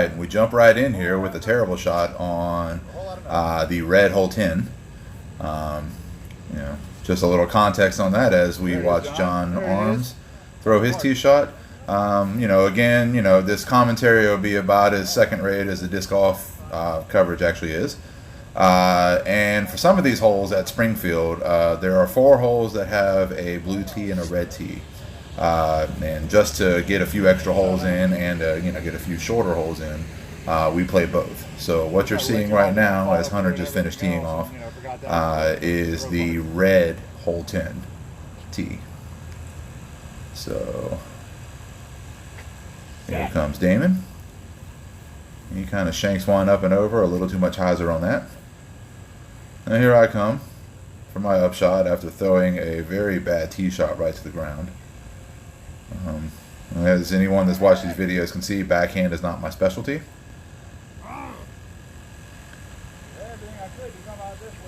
right, we jump right in here with a terrible shot on the red hole 10. You know, just a little context on that as we watch John Arms throw his tee shot. You know, again, you know, this commentary will be about as second rate as the disc golf coverage actually is. And for some of these holes at Springfield, there are 4 holes that have a blue tee and a red tee. And just to get a few extra holes in and you know, get a few shorter holes in, we play both. So what you're seeing right now, as Hunter just finished teeing off, is the red hole 10 tee. So here comes Damon. He kind of shanks one up and over, a little too much hyzer on that. And here I come for my upshot after throwing a very bad tee shot right to the ground. As anyone that's watched these videos can see, backhand is not my specialty.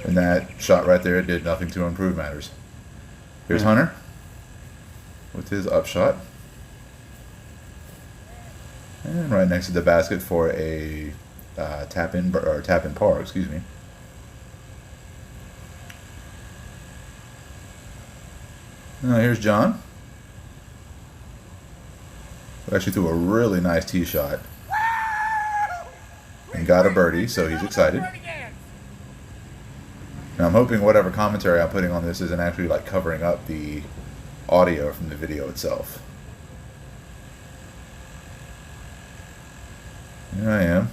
And that shot right there did nothing to improve matters. Here's Hunter with his upshot. And right next to the basket for a tap-in par, excuse me. Now here's John. Who actually threw a really nice tee shot and got a birdie, so he's excited. Now I'm hoping whatever commentary I'm putting on this isn't actually like covering up the audio from the video itself. Here I am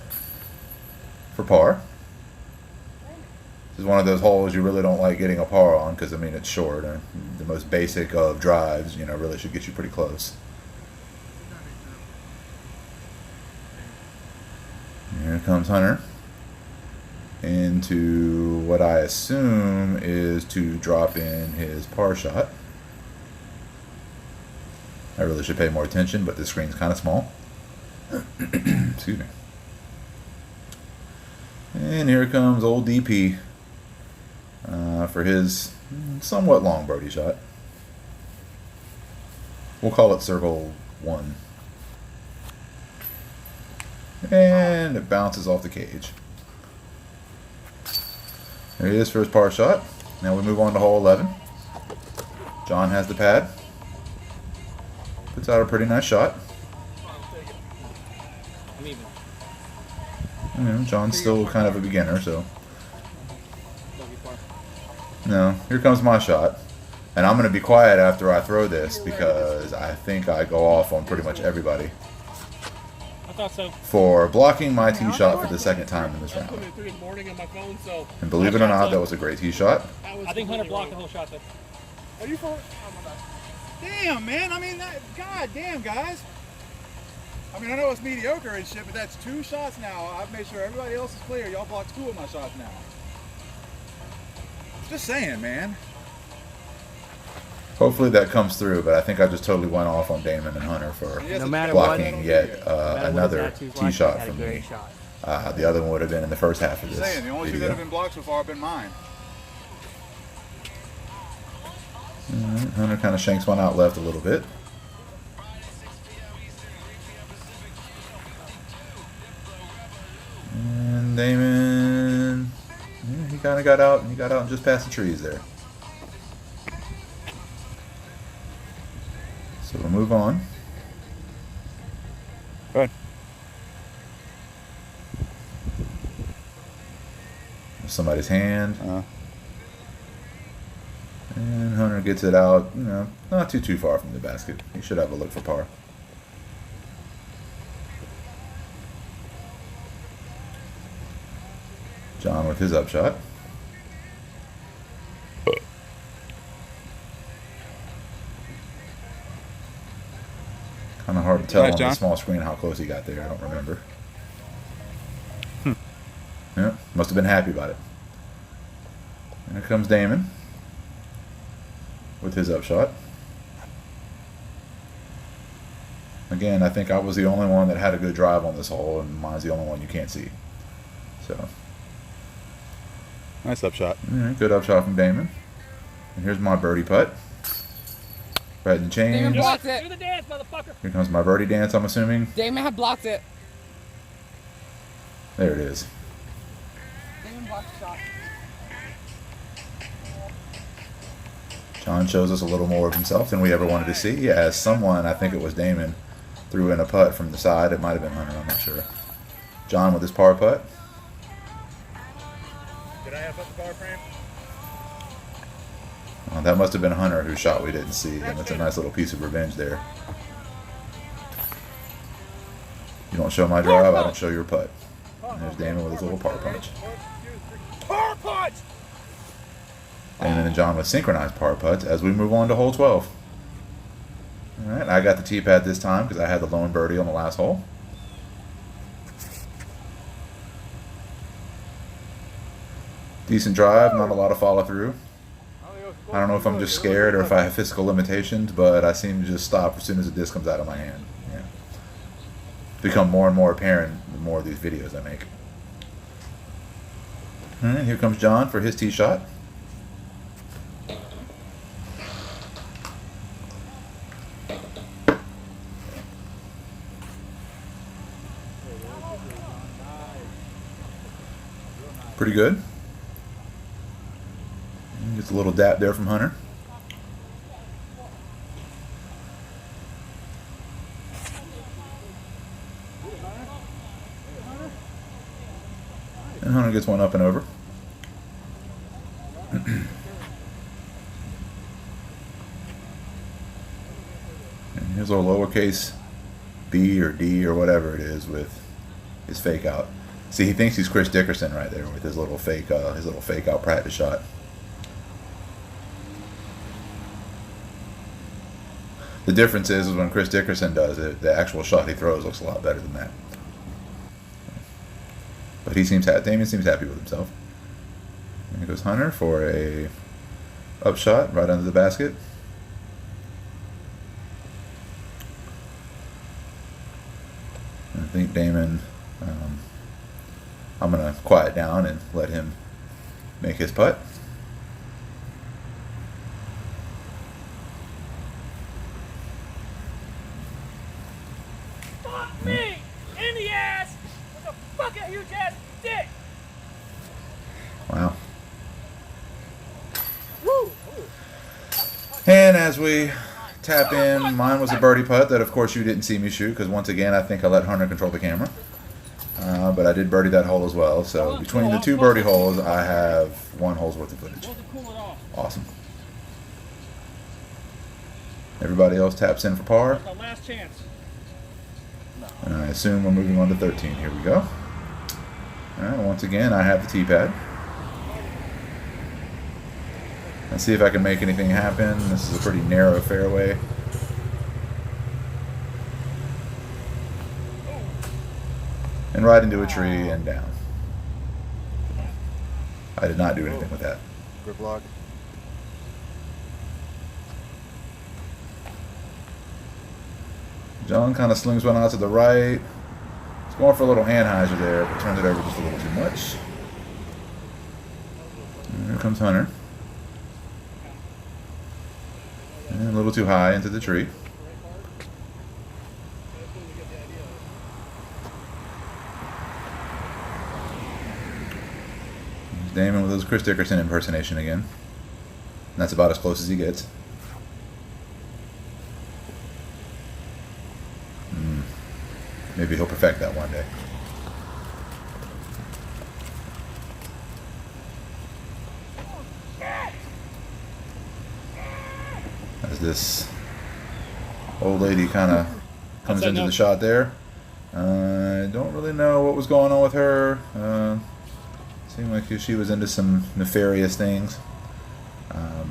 for par. This is one of those holes you really don't like getting a par on because, I mean, it's short. And the most basic of drives, you know, really should get you pretty close. Here comes Hunter into what I assume is to drop in his par shot. I really should pay more attention, but this screen's kind of small. Excuse me. And here comes old DP for his somewhat long birdie shot. We'll call it circle 1. And it bounces off the cage. There he is for his par shot. Now we move on to hole 11. John has the pad. Puts out a pretty nice shot. You know, John's still kind of a beginner, so. No, here comes my shot. And I'm going to be quiet after I throw this because I think I go off on pretty much everybody. I thought so. For blocking my tee shot for the second time in this round. And believe it or not, that was a great tee shot. I think Hunter blocked the whole shot though. Are you for? Damn, man. I mean, god damn, guys. I mean, I know it's mediocre and shit, but that's 2 shots now. I've made sure everybody else is clear. Y'all blocked 2 of my shots now. Just saying, man. Hopefully that comes through, but I think I just totally went off on Damon and Hunter for blocking yet another tee shot from me. The other one would have been in the first half of this saying, the only 2 that have been blocked so far have been mine. Alright, Hunter kind of shanks one out left a little bit. And Damon, yeah, he kind of got out. He got out and just past the trees there. So we'll move on. Go ahead. Somebody's hand. And Hunter gets it out, you know, not too far from the basket. He should have a look for par. John with his upshot. Kind of hard to tell on the small screen how close he got there. I don't remember. Yeah, must have been happy about it. And here comes Damon with his upshot. Again, I think I was the only one that had a good drive on this hole, and mine's the only one you can't see. So, nice upshot. Right, good upshot from Damon. And here's my birdie putt. Right and change. Damon blocked it. Do the dance, motherfucker. Here comes my birdie dance, I'm assuming. Damon had blocked it. There it is. Damon blocked the shot. John shows us a little more of himself than we ever wanted to see, as someone, I think it was Damon, threw in a putt from the side. It might have been Hunter, I'm not sure. John with his par putt. Did I have up the bar frame? Well, that must have been Hunter whose shot we didn't see, and it's a nice little piece of revenge there. You don't show my drive, I don't show your putt. And there's Damon with his little par punch. Par punch! Damon and John with synchronized par putts as we move on to hole 12. Alright, I got the tee pad this time because I had the lone birdie on the last hole. Decent drive, not a lot of follow through. I don't know if I'm just scared or if I have physical limitations, but I seem to just stop as soon as the disc comes out of my hand. Yeah. It's become more and more apparent the more of these videos I make. Alright, here comes John for his tee shot. Pretty good. Gets a little dap there from Hunter. And Hunter gets one up and over. And here's our lowercase b or d or whatever it is with his fake out. See, he thinks he's Chris Dickerson right there with his little fake out practice shot. The difference is when Chris Dickerson does it, the actual shot he throws looks a lot better than that. But Damon seems happy with himself. And here goes Hunter for a up shot right under the basket. And I think Damon, I'm going to quiet down and let him make his putt. Fuck me in the ass with a fucking huge ass dick. Wow. Woo. And as we tap in, mine was a birdie putt that of course you didn't see me shoot because once again I think I let Hunter control the camera. But I did birdie that hole as well. So between the two birdie holes, I have 1 hole's worth of footage. Awesome. Everybody else taps in for par. Last chance. And I assume we're moving on to 13. Here we go. Alright, once again, I have the tee pad. Let's see if I can make anything happen. This is a pretty narrow fairway. And right into a tree and down. I did not do anything with that. Grip lock. John kind of slings one out to the right. He's going for a little Anheuser there, but turns it over just a little too much. And here comes Hunter. And a little too high into the tree. There's Damon with his Chris Dickerson impersonation again. And that's about as close as he gets. Maybe he'll perfect that one day. As this old lady kind of comes into the shot there. I don't really know what was going on with her. Seemed like she was into some nefarious things.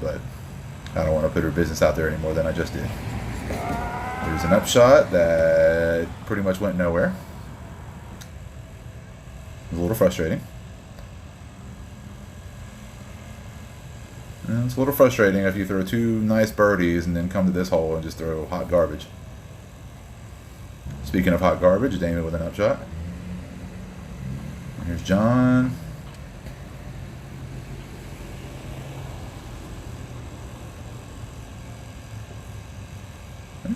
But I don't want to put her business out there any more than I just did. There's an upshot that pretty much went nowhere. It was a little frustrating. And it's a little frustrating if you throw 2 nice birdies and then come to this hole and just throw hot garbage. Speaking of hot garbage, Damon with an upshot. Here's John.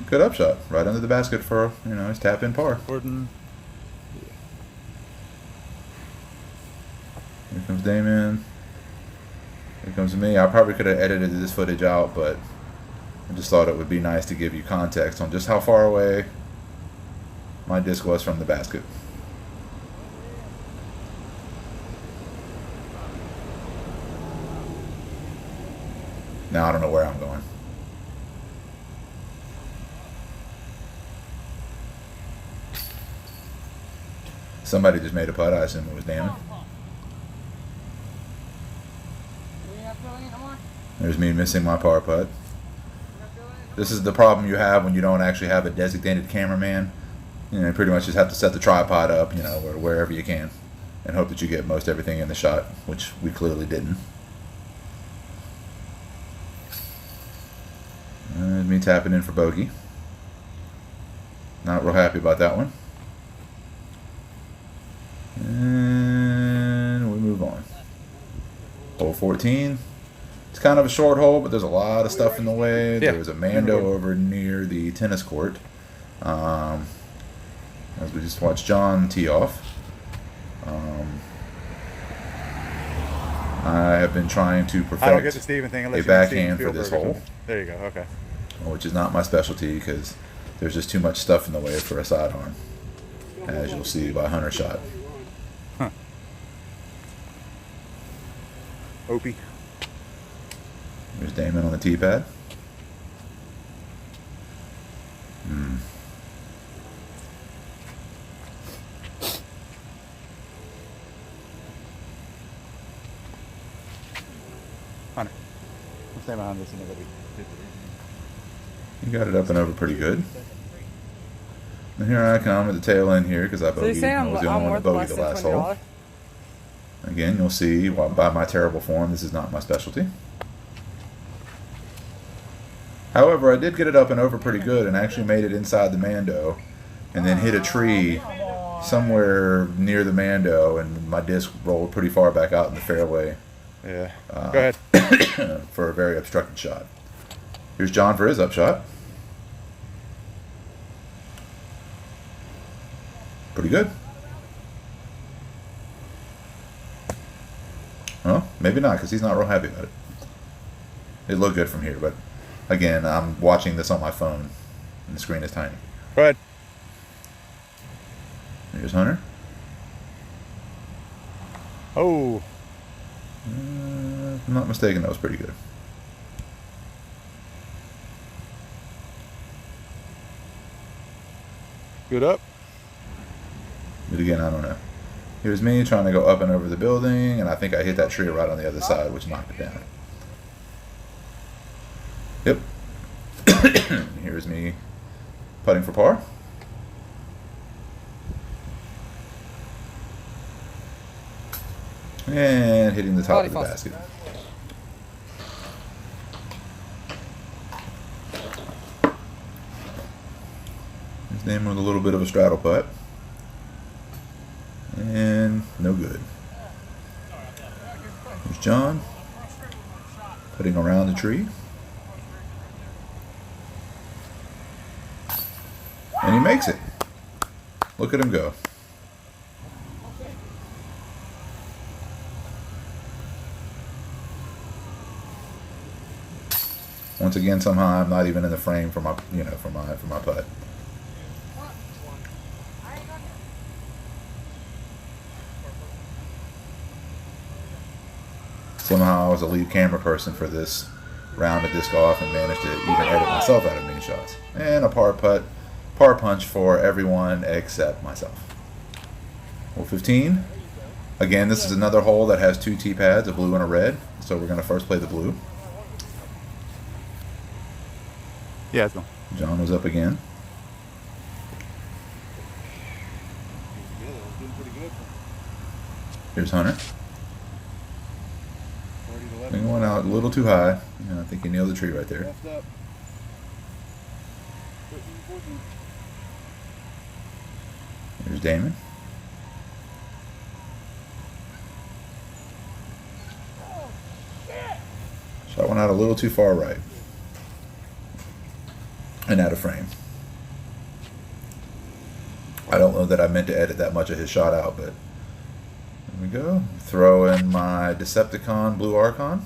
Good upshot, right under the basket for his tap-in par. Gordon. Here comes Damon. Here comes me. I probably could have edited this footage out, but I just thought it would be nice to give you context on just how far away my disc was from the basket. Now I don't know where I'm going. Somebody just made a putt. I assume it was Damon. There's me missing my par putt. This is the problem you have when you don't actually have a designated cameraman. You know, you pretty much just have to set the tripod up, you know, or wherever you can, and hope that you get most everything in the shot, which we clearly didn't. And me tapping in for bogey. Not real happy about that one. And we move on. Hole 14. It's kind of a short hole, but there's a lot of stuff in the way. Yeah. There's a Mando over near the tennis court. As we just watched John tee off. I have been trying to I don't get the perfect Steven thing a unless you backhand for this hole, There you go. Okay. which is not my specialty because there's just too much stuff in the way for a sidearm, as you'll see by Hunter's shot. Huh. Opie. There's Damon on the tee pad. Hunter. I'll stay behind this and nobody. You got it up and over pretty good. And here I come at the tail end here because I bogeyed. I was the only one to bogey the last hole. Again, you'll see by my terrible form, this is not my specialty. However, I did get it up and over pretty good and actually made it inside the Mando and then hit a tree somewhere near the Mando, and my disc rolled pretty far back out in the fairway. Yeah. Go ahead. For a very obstructed shot. Here's John for his upshot. Pretty good. Well, maybe not, because he's not real happy about it. It looked good from here, but again, I'm watching this on my phone, and the screen is tiny. Go ahead. Here's Hunter. Oh. If I'm not mistaken, that was pretty good. Good up. But again, I don't know. Here's me trying to go up and over the building, and I think I hit that tree right on the other side, which knocked it down. Yep. Here's me putting for par. And hitting the top of the basket. His name with a little bit of a straddle putt. And no good. There's John putting around the tree. And he makes it. Look at him go. Once again, somehow I'm not even in the frame for my, for my putt. Somehow I was a lead camera person for this round of disc golf and managed to even edit myself out of many shots. And a par putt, par punch for everyone except myself. Hole 15. Again, this is another hole that has two tee pads, a blue and a red. So we're going to first play the blue. Yeah, it's going. John was up again. Here's Hunter. Thing going out a little too high. I think he nailed the tree right there. Here's Damon. Shot went out a little too far right. And out of frame. I don't know that I meant to edit that much of his shot out, but we go. Throw in my Decepticon Blue Archon.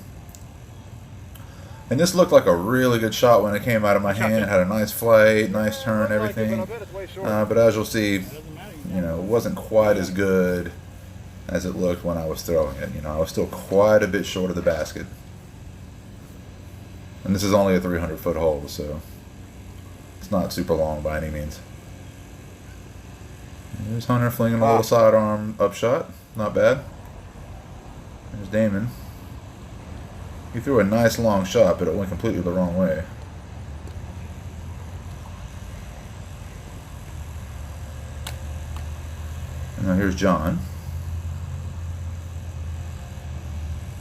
And this looked like a really good shot when it came out of my hand. It had a nice flight, nice turn, everything. But as you'll see, you know, it wasn't quite as good as it looked when I was throwing it. You know, I was still quite a bit short of the basket. And this is only a 300-foot hole, so it's not super long by any means. There's Hunter flinging a little sidearm upshot. Not bad. There's Damon. He threw a nice long shot, but it went completely the wrong way. And now here's John.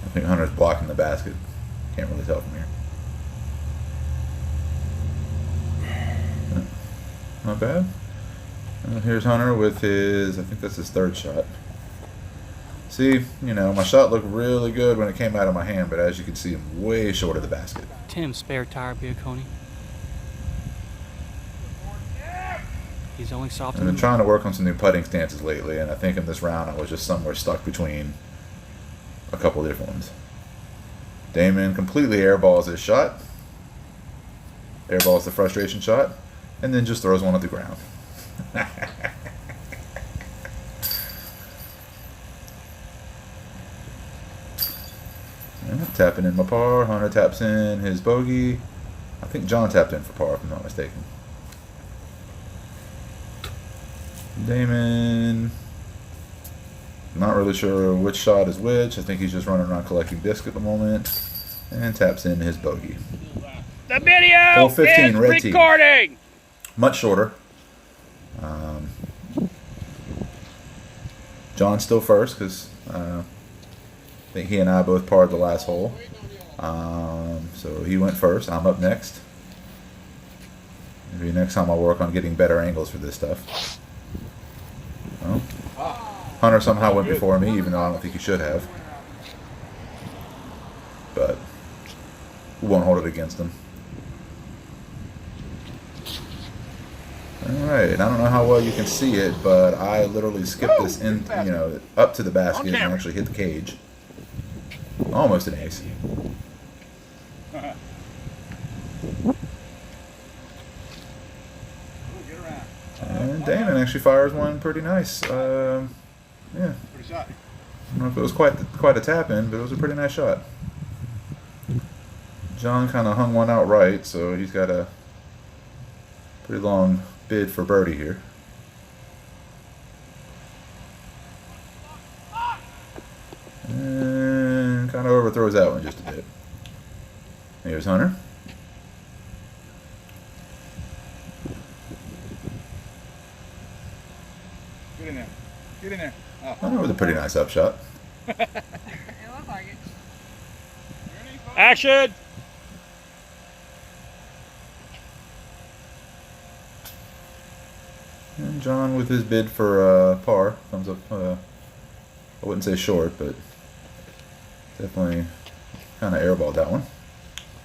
I think Hunter's blocking the basket. Can't really tell from here. Not bad. And here's Hunter with his, I think that's his third shot. See, you know, my shot looked really good when it came out of my hand, but as you can see, I'm way short of the basket. Tim's spare tire, Bianconi. He's only soft. I've been trying to work on some new putting stances lately, and I think in this round I was just somewhere stuck between a couple different ones. Damon completely airballs his shot. Airballs the frustration shot, and then just throws one at the ground. Tapping in my par. Hunter taps in his bogey. I think John tapped in for par, if I'm not mistaken. Damon. Not really sure which shot is which. I think he's just running around collecting disc at the moment. And taps in his bogey. The video Hole 15, is red tee. recording. Much shorter. John's still first because I think he and I both parred the last hole. So he went first. I'm up next. Maybe next time I'll work on getting better angles for this stuff. Well, Hunter somehow went before me, even though I don't think he should have. But we won't hold it against him. Alright, I don't know how well you can see it, but I literally skipped this in, you know, up to the basket and actually hit the cage. Almost an ace. And Damon actually fires one pretty nice. Yeah. I don't know if it was quite a tap in, but it was a pretty nice shot. John kind of hung one out right, so he's got a pretty long bid for birdie here. And kind of overthrows that one just a bit. Here's Hunter. Get in there. Get in there. Oh. Hunter with a pretty nice upshot. It looks like it. Action. And John with his bid for par comes up, I wouldn't say short, but definitely kind of airballed that one.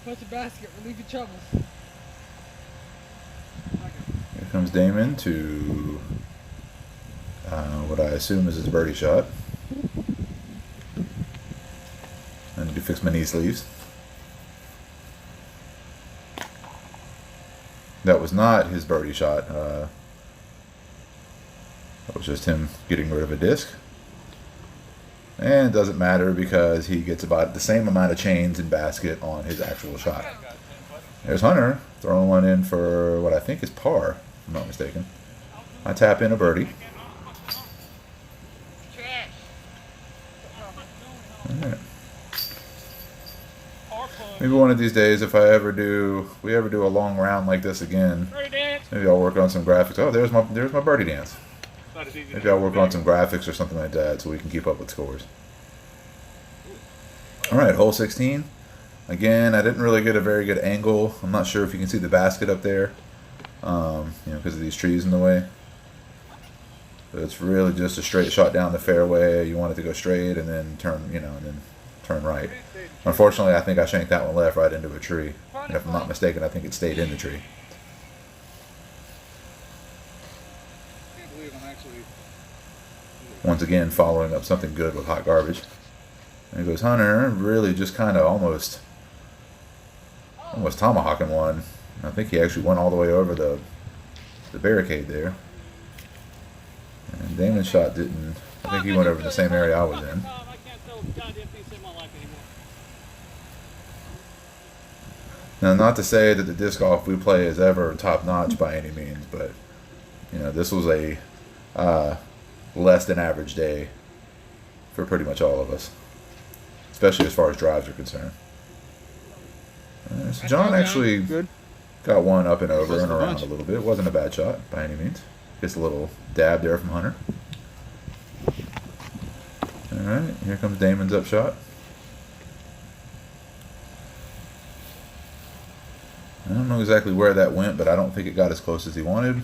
Punch the basket, relieve your troubles. Here comes Damon to what I assume is his birdie shot. I need to fix my knee sleeves. That was not his birdie shot. That was just him getting rid of a disc. And it doesn't matter because he gets about the same amount of chains and basket on his actual shot. There's Hunter throwing one in for what I think is par, if I'm not mistaken. I tap in a birdie. Alright. Maybe one of these days, if we ever do a long round like this again, maybe I'll work on some graphics. Oh, there's my birdie dance. Maybe I'll work on some graphics or something like that so we can keep up with scores. Alright, hole 16. Again, I didn't really get a very good angle. I'm not sure if you can see the basket up there, you know, because of these trees in the way. But it's really just a straight shot down the fairway. You want it to go straight and then turn, you know, and then turn right. Unfortunately, I think I shanked that one left right into a tree. And if I'm not mistaken, I think it stayed in the tree. Once again, following up something good with hot garbage. There goes Hunter, really just kind of almost tomahawking one. I think he actually went all the way over the barricade there. And Damon's shot didn't. I think he went over the same area I was in. I can't tell a goddamn thing to save my life anymore. Now, not to say that the disc golf we play is ever top notch by any means, but you know, this was a less than average day for pretty much all of us, especially as far as drives are concerned. So John actually got one up and over and around a little bit. It wasn't a bad shot by any means. Just a little dab there from Hunter. Alright, here comes Damon's up shot. I don't know exactly where that went, but I don't think it got as close as he wanted.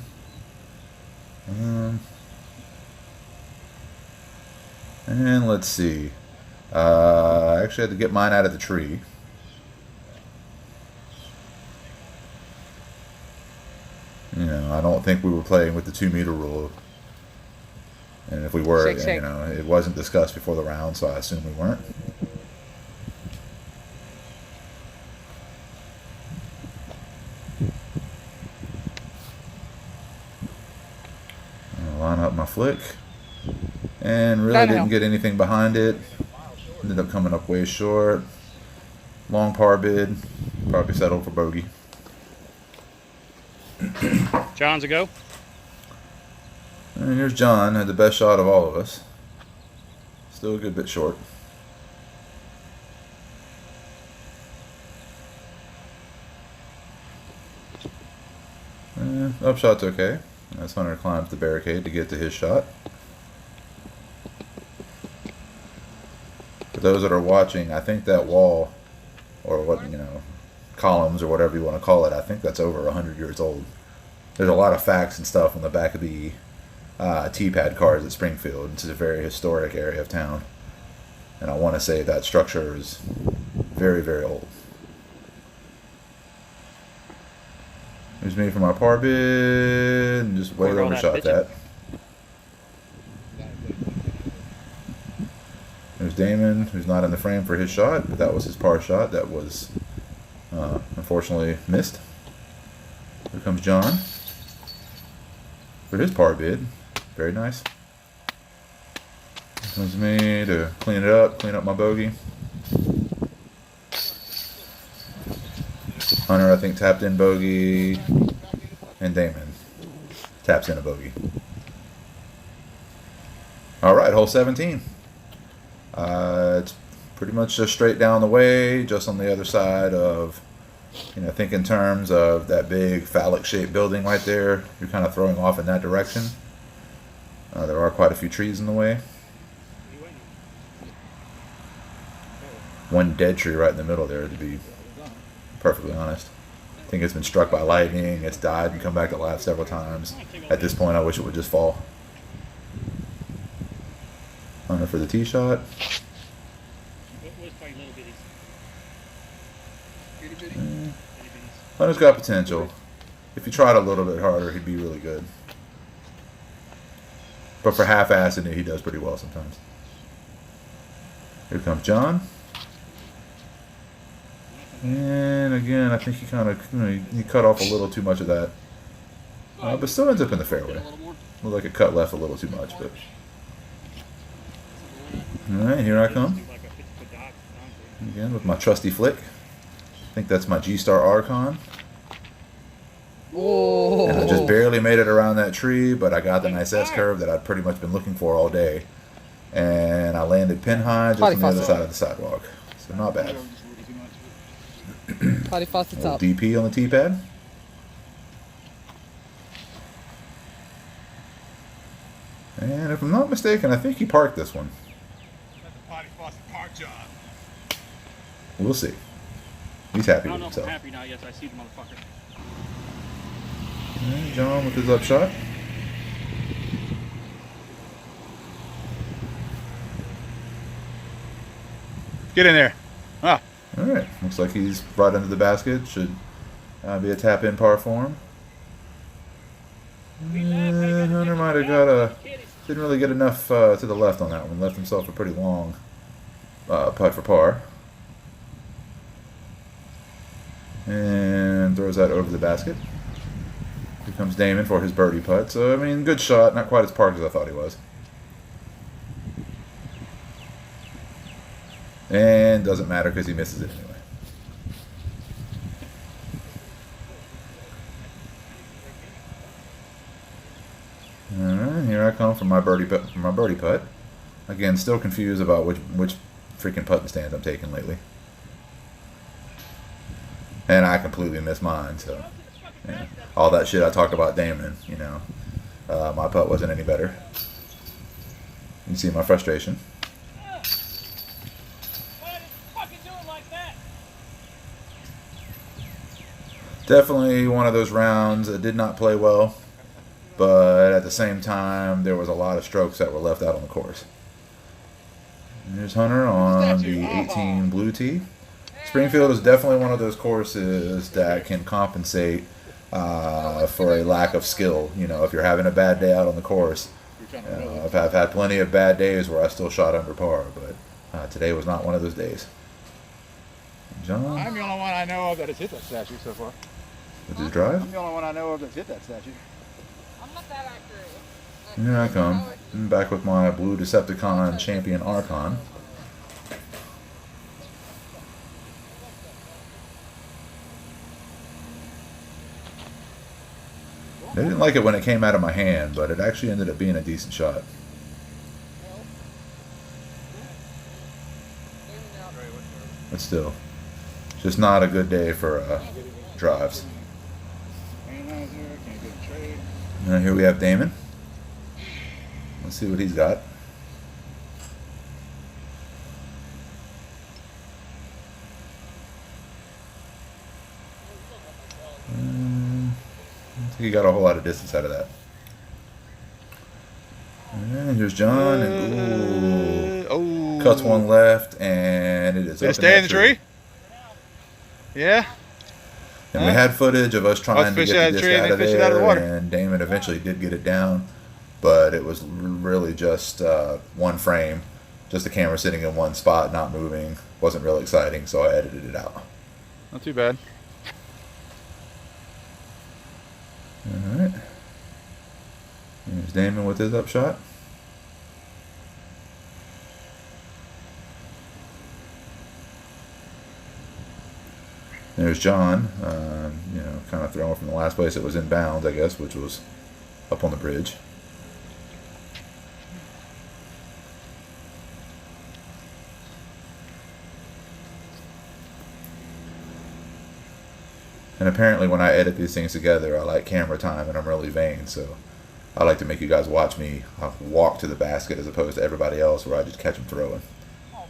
And let's see. I actually had to get mine out of the tree. You know, I don't think we were playing with the 2-meter rule. And if we were, you know, it wasn't discussed before the round, so I assume we weren't. I'll line up my flick. And really didn't get anything behind it. Ended up coming up way short. Long par bid. Probably settled for bogey. John's a go. And here's John, had the best shot of all of us. Still a good bit short. Upshot's okay. As Hunter climbs the barricade to get to his shot. For those that are watching, I think that wall, or what, you know, columns or whatever you want to call it, I think that's over 100 years old. There's a lot of facts and stuff on the back of the T-pad cars at Springfield. It's a very historic area of town, and I want to say that structure is very, very old. Here's me for my par bid, and just way overshot that. There's Damon, who's not in the frame for his shot, but that was his par shot. That was unfortunately missed. Here comes John for his par bid. Very nice. Here comes me to clean it up, clean up my bogey. Hunter, I think, tapped in bogey, and Damon taps in a bogey. All right, hole 17. It's pretty much just straight down the way, just on the other side of, you know, think in terms of that big phallic-shaped building right there. You're kind of throwing off in that direction. There are quite a few trees in the way. One dead tree right in the middle there, to be perfectly honest. I think it's been struck by lightning, it's died and come back to life several times. At this point, I wish it would just fall. Hunter for the tee shot. Hunter's got potential. If he tried a little bit harder, he'd be really good. But for half-assing it, he does pretty well sometimes. Here comes John. And again, I think he kind of, you know, he cut off a little too much of that. But still ends up in the fairway. Looked like it cut left a little too much, but... Alright, here I come. Again, with my trusty flick. I think that's my G-Star Archon. Oh. And I just barely made it around that tree, but I got the nice S-curve that I'd pretty much been looking for all day. And I landed pin high just on the other side of the sidewalk. So not bad. DP on the T-pad. And if I'm not mistaken, I think he parked this one. We'll see. He's happy with himself. I'm happy now. Yes, I see the motherfucker. And John with his upshot. Get in there. Ah. All right. Looks like he's brought into the basket. Should be a tap-in par for him. And Hunter might have got a Didn't really get enough to the left on that one. Left himself a pretty long putt for par. And throws that over the basket. Here comes Damon for his birdie putt. So, I mean, good shot. Not quite as parked as I thought he was. And doesn't matter because he misses it anyway. Alright, here I come for my birdie putt. Again, still confused about which freaking putting stand I'm taking lately. And I completely missed mine, so yeah. All that shit I talked about Damon, you know. My putt wasn't any better. You can see my frustration. Why are you fucking doing like that? Definitely one of those rounds that did not play well, but at the same time, there was a lot of strokes that were left out on the course. And here's Hunter on the 18 blue tee. Springfield is definitely one of those courses that can compensate for a lack of skill. You know, if you're having a bad day out on the course, I've had plenty of bad days where I still shot under par, but today was not one of those days. John? I'm the only one I know of that has hit that statue so far. With his drive? I'm the only one I know of that's hit that statue. I'm not that accurate. Here I come. I'm back with my blue Decepticon Champion Archon. I didn't like it when it came out of my hand, but it actually ended up being a decent shot. But still, just not a good day for drives. And here we have Damon. Let's see what he's got. I think he got a whole lot of distance out of that. And here's John, and ooh, cuts one left, and it is up in Stay in that the tree? Yeah. And we had footage of us trying to get the disc out of fish it out of the there, water. and Damon eventually did get it down, but it was really just one frame, just the camera sitting in one spot, not moving. Wasn't real exciting, so I edited it out. Not too bad. Alright. Here's Damon with his upshot. There's John, you know, kind of throwing from the last place it was in bounds, I guess, which was up on the bridge. And apparently when I edit these things together, I like camera time, and I'm really vain, so I like to make you guys watch me walk to the basket as opposed to everybody else where I just catch them throwing.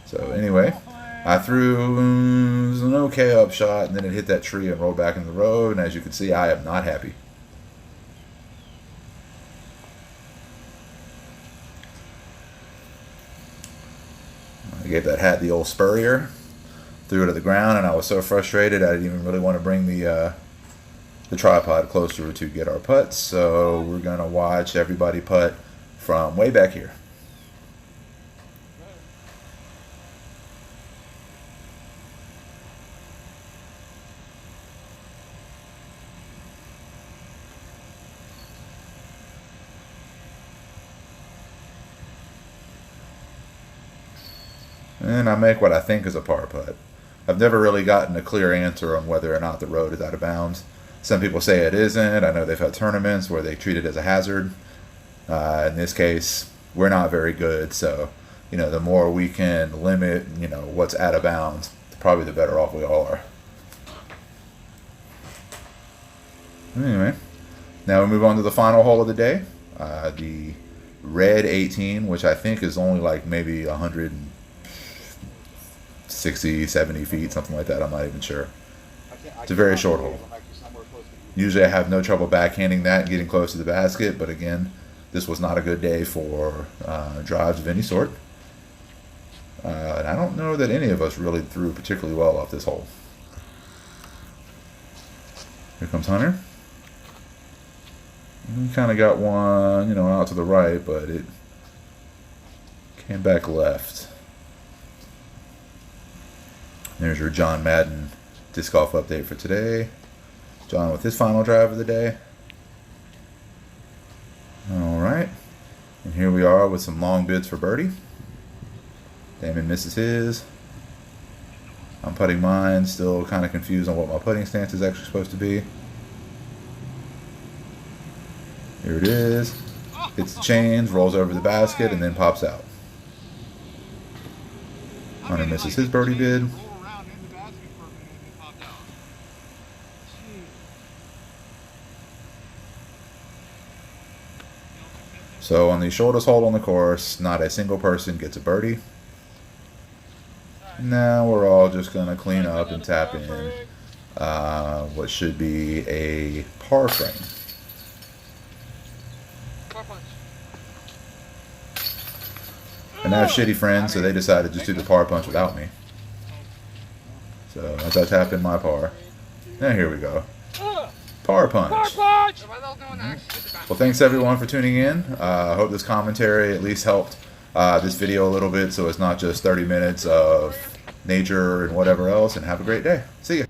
So anyway, I threw an okay upshot, and then it hit that tree and rolled back in the road, and as you can see, I am not happy. I gave that hat the old spurrier. Threw it to the ground, and I was so frustrated I didn't even really want to bring the tripod closer to get our putts. So we're gonna watch everybody putt from way back here. And I make what I think is a par putt. I've never really gotten a clear answer on whether or not the road is out of bounds. Some people say it isn't. I know they've had tournaments where they treat it as a hazard. In this case, we're not very good, so you know, the more we can limit, you know, what's out of bounds, probably the better off we all are. Anyway, now we move on to the final hole of the day, the red 18, which I think is only like maybe 160, 70 feet, something like that. I'm not even sure. It's a very short hole. Usually I have no trouble backhanding that and getting close to the basket, but again, this was not a good day for drives of any sort. And I don't know that any of us really threw particularly well off this hole. Here comes Hunter. We kind of got one, you know, out to the right, but it Came back left. There's your John Madden disc golf update for today. John with his final drive of the day. Alright. And here we are with some long bids for birdie. Damon misses his. I'm putting mine. Still kind of confused on what my putting stance is actually supposed to be. Here it is. Hits the chains, rolls over the basket, and then pops out. Hunter misses his birdie bid. So on the shortest hole on the course, not a single person gets a birdie. Now we're all just going to clean up and tap in what should be a par frame. And I have shitty friends, so they decided to just do the par punch without me. So as I tap in my par, now here we go. Par punch. Well, thanks everyone for tuning in. I hope this commentary at least helped this video a little bit, so it's not just 30 minutes of nature and whatever else. And have a great day. See ya.